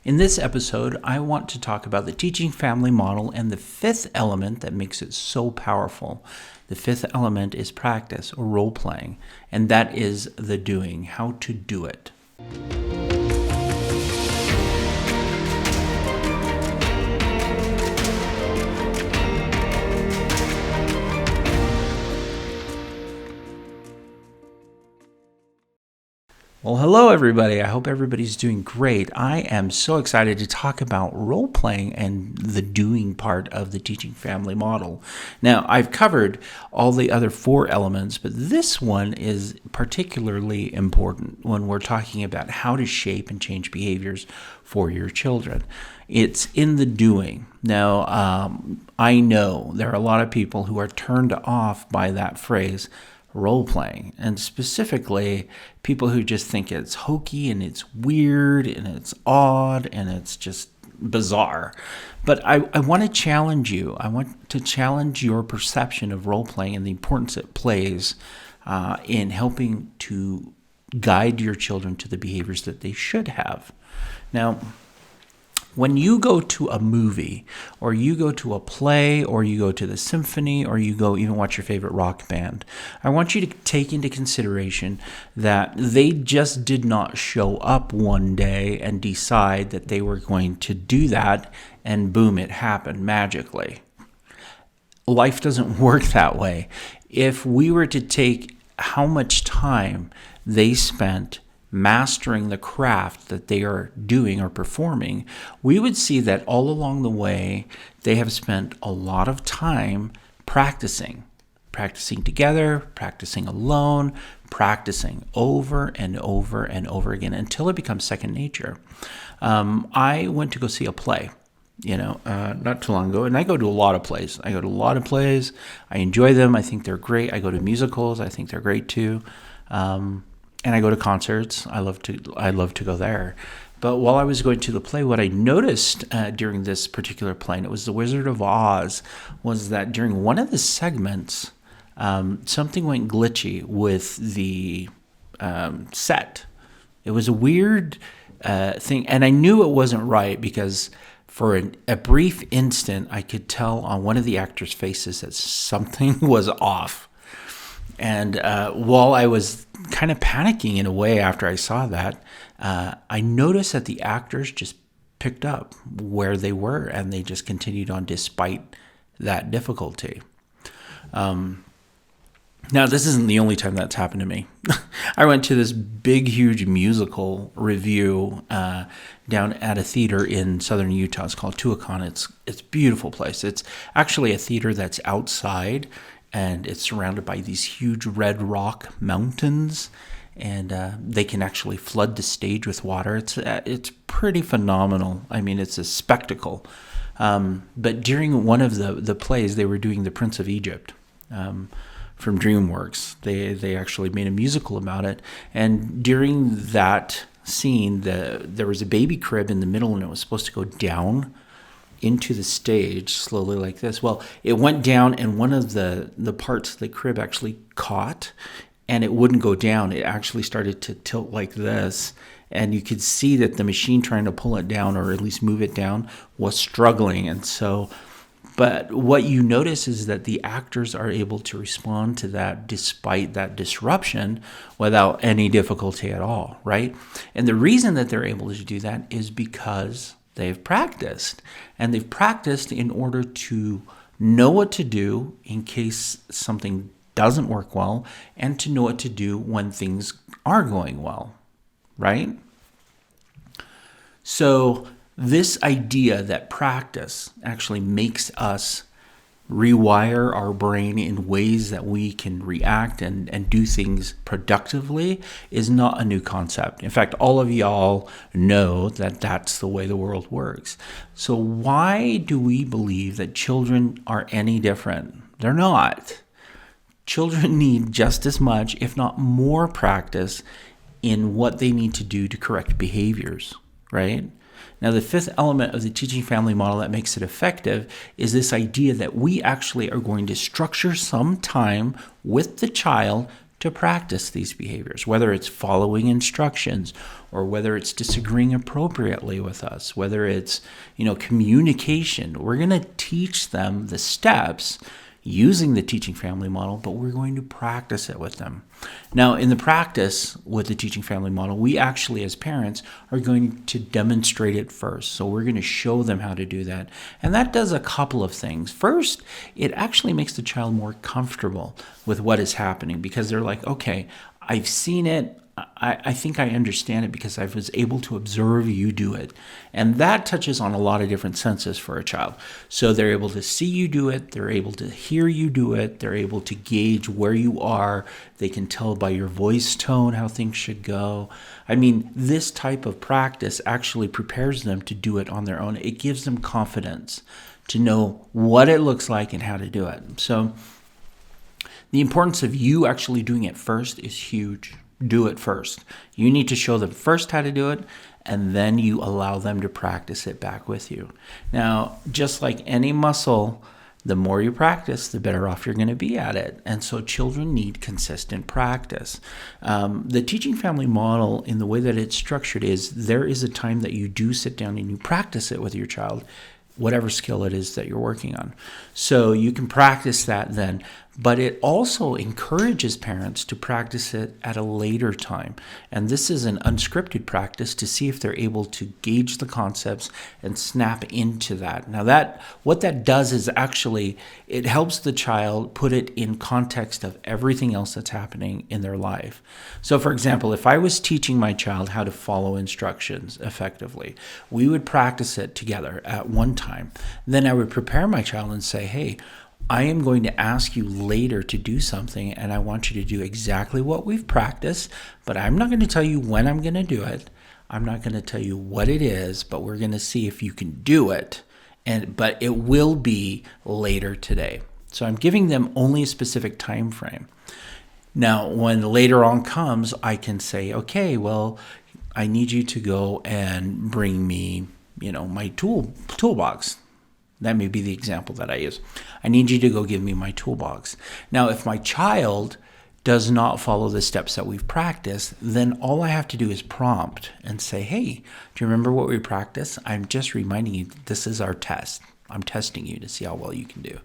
In this episode, I want to talk about the teaching family model and the fifth element that makes it so powerful. The fifth element is practice or role playing, and that is the doing, how to do it. Well, hello everybody. I hope everybody's doing great. I am so excited to talk about role playing and the doing part of the teaching family model. Now, I've covered all the other four elements, but this one is particularly important when we're talking about how to shape and change behaviors for your children. It's in the doing. Now, I know there are a lot of people who are turned off by that phrase, role-playing, and specifically people who just think it's hokey and it's weird and it's odd and it's just bizarre. But I want to challenge you. I want to challenge your perception of role-playing and the importance it plays in helping to guide your children to the behaviors that they should have. Now, when you go to a movie, or you go to a play, or you go to the symphony, or you go even watch your favorite rock band, I want you to take into consideration that they just did not show up one day and decide that they were going to do that, and boom, it happened magically. Life doesn't work that way. If we were to take how much time they spent mastering the craft that they are doing or performing, we would see that all along the way, they have spent a lot of time practicing together, practicing alone, practicing over and over and over again until it becomes second nature. I went to go see a play, not too long ago, and I go to a lot of plays. I enjoy them. I think they're great. I go to musicals. I think they're great too. And I go to concerts. I love to go there. But while I was going to the play, what I noticed during this particular play, and it was The Wizard of Oz, was that during one of the segments, something went glitchy with the set. It was a weird thing, and I knew it wasn't right because for a brief instant, I could tell on one of the actors' faces that something was off. And while I was kind of panicking in a way after I saw that, I noticed that the actors just picked up where they were and they just continued on despite that difficulty. Now, this isn't the only time that's happened to me. I went to this big, huge musical review down at a theater in southern Utah. It's called Tuacahn. It's a beautiful place. It's actually a theater that's outside, and it's surrounded by these huge red rock mountains, and they can actually flood the stage with water. It's pretty phenomenal. I mean, it's a spectacle. But during one of the plays, they were doing The Prince of Egypt from DreamWorks. They actually made a musical about it, and during that scene, there was a baby crib in the middle, and it was supposed to go down into the stage slowly like this. Well, it went down, and one of the parts of the crib actually caught, and it wouldn't go down. It actually started to tilt like this, and you could see that the machine trying to pull it down, or at least move it down, was struggling. And so, but what you notice is that the actors are able to respond to that despite that disruption without any difficulty at all, right? And the reason that they're able to do that is because they've practiced, and they've practiced in order to know what to do in case something doesn't work well, and to know what to do when things are going well, right? So this idea that practice actually makes us rewire our brain in ways that we can react and do things productively is not a new concept. In fact, all of y'all know that that's the way the world works. So why do we believe that children are any different? They're not. Children need just as much, if not more, practice in what they need to do to correct behaviors, right? Now, the fifth element of the teaching family model that makes it effective is this idea that we actually are going to structure some time with the child to to practice these behaviors, whether it's following instructions or whether it's disagreeing appropriately with us, whether it's, communication. We're going to teach them the steps using the teaching family model, but we're going to practice it with them. Now, in the practice with the teaching family model, we actually, as parents, are going to demonstrate it first. So we're going to show them how to do that. And that does a couple of things. First, it actually makes the child more comfortable with what is happening because they're like, okay, I've seen it. I think I understand it because I was able to observe you do it. And that touches on a lot of different senses for a child. So they're able to see you do it. They're able to hear you do it. They're able to gauge where you are. They can tell by your voice tone how things should go. I mean, this type of practice actually prepares them to do it on their own. It gives them confidence to know what it looks like and how to do it. So the importance of you actually doing it first is huge. Do it first. You need to show them first how to do it, and then you allow them to practice it back with you. Now, just like any muscle, the more you practice, the better off you're going to be at it. And so children need consistent practice. The teaching family model, in the way that it's structured, is there is a time that you do sit down and you practice it with your child, whatever skill it is that you're working on. So you can practice that then, but it also encourages parents to practice it at a later time. And this is an unscripted practice to see if they're able to gauge the concepts and snap into that. Now what that does is actually, it helps the child put it in context of everything else that's happening in their life. So for example, if I was teaching my child how to follow instructions effectively, we would practice it together at one time. Then I would prepare my child and say, hey, I am going to ask you later to do something, and I want you to do exactly what we've practiced, but I'm not going to tell you when I'm going to do it. I'm not going to tell you what it is, but we're going to see if you can do it. But it will be later today. So I'm giving them only a specific time frame. Now, when later on comes, I can say, okay, well, I need you to go and bring me, my toolbox. That may be the example that I use. I need you to go give me my toolbox. Now, if my child does not follow the steps that we've practiced, then all I have to do is prompt and say, hey, do you remember what we practiced? I'm just reminding you, this is our test. I'm testing you to see how well you can do.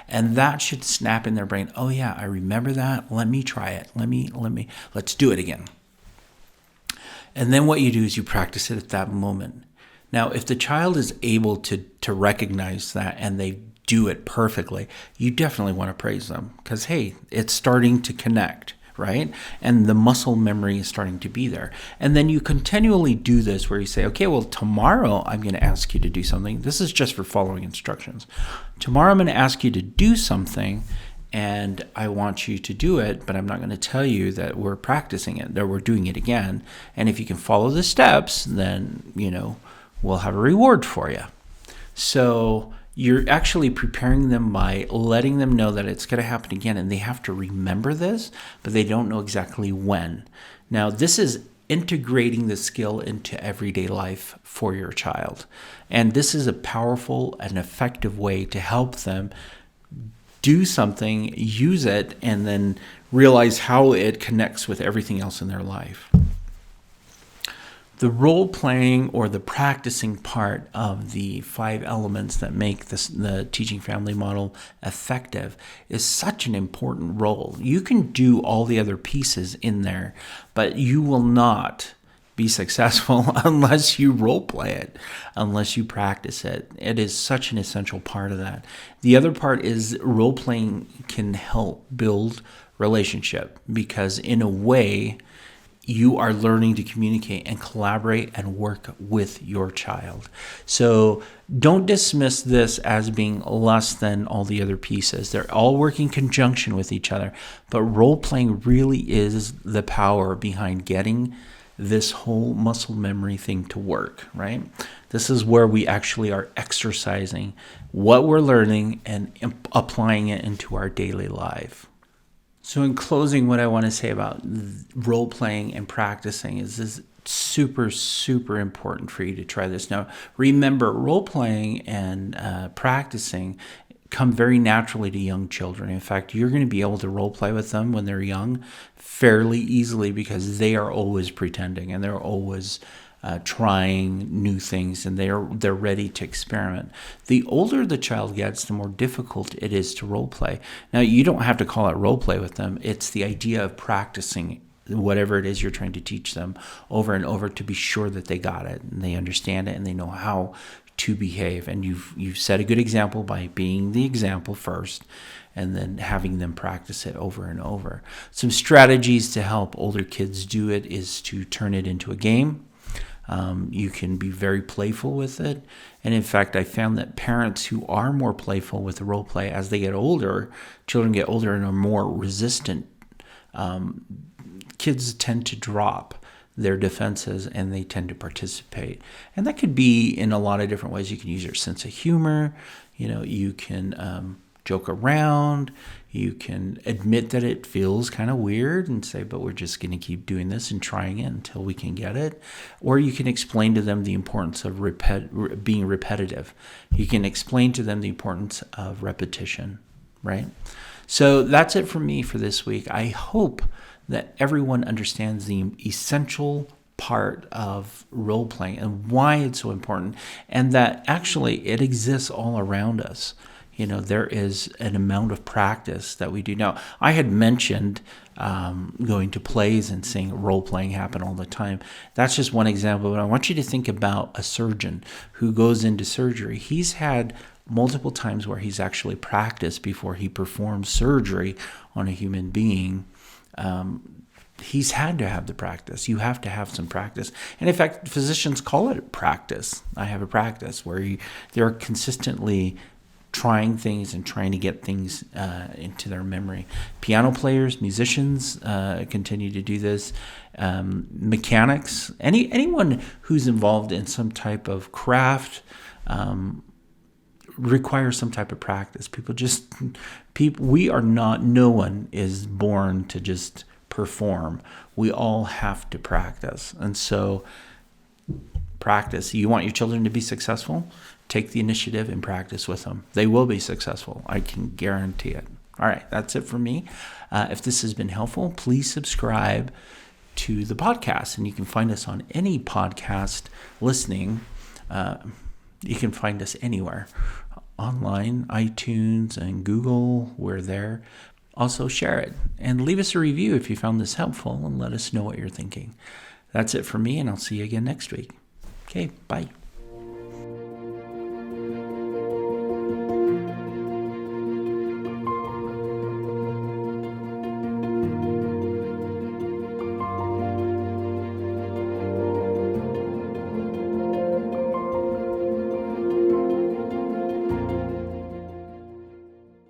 And that should snap in their brain. Oh yeah, I remember that. Let me try it. Let's do it again. And then what you do is you practice it at that moment. Now, if the child is able to recognize that and they do it perfectly, you definitely want to praise them because, hey, it's starting to connect, right? And the muscle memory is starting to be there. And then you continually do this where you say, okay, well, tomorrow I'm going to ask you to do something. This is just for following instructions. Tomorrow I'm going to ask you to do something, and I want you to do it, but I'm not going to tell you that we're practicing it, that we're doing it again. And if you can follow the steps, then, we'll have a reward for you. So you're actually preparing them by letting them know that it's going to happen again, and they have to remember this, but they don't know exactly when. Now, this is integrating the skill into everyday life for your child. And this is a powerful and effective way to help them do something, use it, and then realize how it connects with everything else in their life. The role-playing or the practicing part of the 5 elements that make the teaching family model effective is such an important role. You can do all the other pieces in there, but you will not be successful unless you role-play it, unless you practice it. It is such an essential part of that. The other part is role-playing can help build relationship because in a way, you are learning to communicate and collaborate and work with your child. So don't dismiss this as being less than all the other pieces. They're all working in conjunction with each other, but role-playing really is the power behind getting this whole muscle memory thing to work, right? This is where we actually are exercising what we're learning and applying it into our daily life. So in closing, what I want to say about role-playing and practicing is this super, super important for you to try this. Now, remember, role-playing and practicing come very naturally to young children. In fact, you're going to be able to role play with them when they're young fairly easily because they are always pretending and they're always trying new things, and they're ready to experiment. The older the child gets, the more difficult it is to role play. Now, you don't have to call it role play with them. It's the idea of practicing whatever it is you're trying to teach them over and over to be sure that they got it and they understand it and they know how to behave. And you've set a good example by being the example first and then having them practice it over and over. Some strategies to help older kids do it is to turn it into a game. You can be very playful with it. And in fact, I found that parents who are more playful with the role play as they get older, children get older and are more resistant, kids tend to drop their defenses and they tend to participate. And that could be in a lot of different ways. You can use your sense of humor. You can joke around. You can admit that it feels kind of weird and say, but we're just going to keep doing this and trying it until we can get it. Or you can explain to them the importance of being repetitive. You can explain to them the importance of repetition, right? So that's it for me for this week. I hope that everyone understands the essential part of role playing and why it's so important, and that actually it exists all around us. There is an amount of practice that we do. Now, I had mentioned going to plays and seeing role playing happen all the time. That's just one example, but I want you to think about a surgeon who goes into surgery. He's had multiple times where he's actually practiced before he performs surgery on a human being. He's had to have the practice. You have to have some practice. And in fact, physicians call it practice. I have a practice where they're consistently trying things and trying to get things into their memory. Piano players, musicians continue to do this. Mechanics, anyone who's involved in some type of craft requires some type of practice. No one is born to just perform. We all have to practice. And so practice. You want your children to be successful? Take the initiative and practice with them. They will be successful. I can guarantee it. All right, that's it for me. If this has been helpful, please subscribe to the podcast. And you can find us on any podcast listening. You can find us anywhere. Online, iTunes and Google, we're there. Also share it and leave us a review if you found this helpful and let us know what you're thinking. That's it for me, and I'll see you again next week. Okay, bye.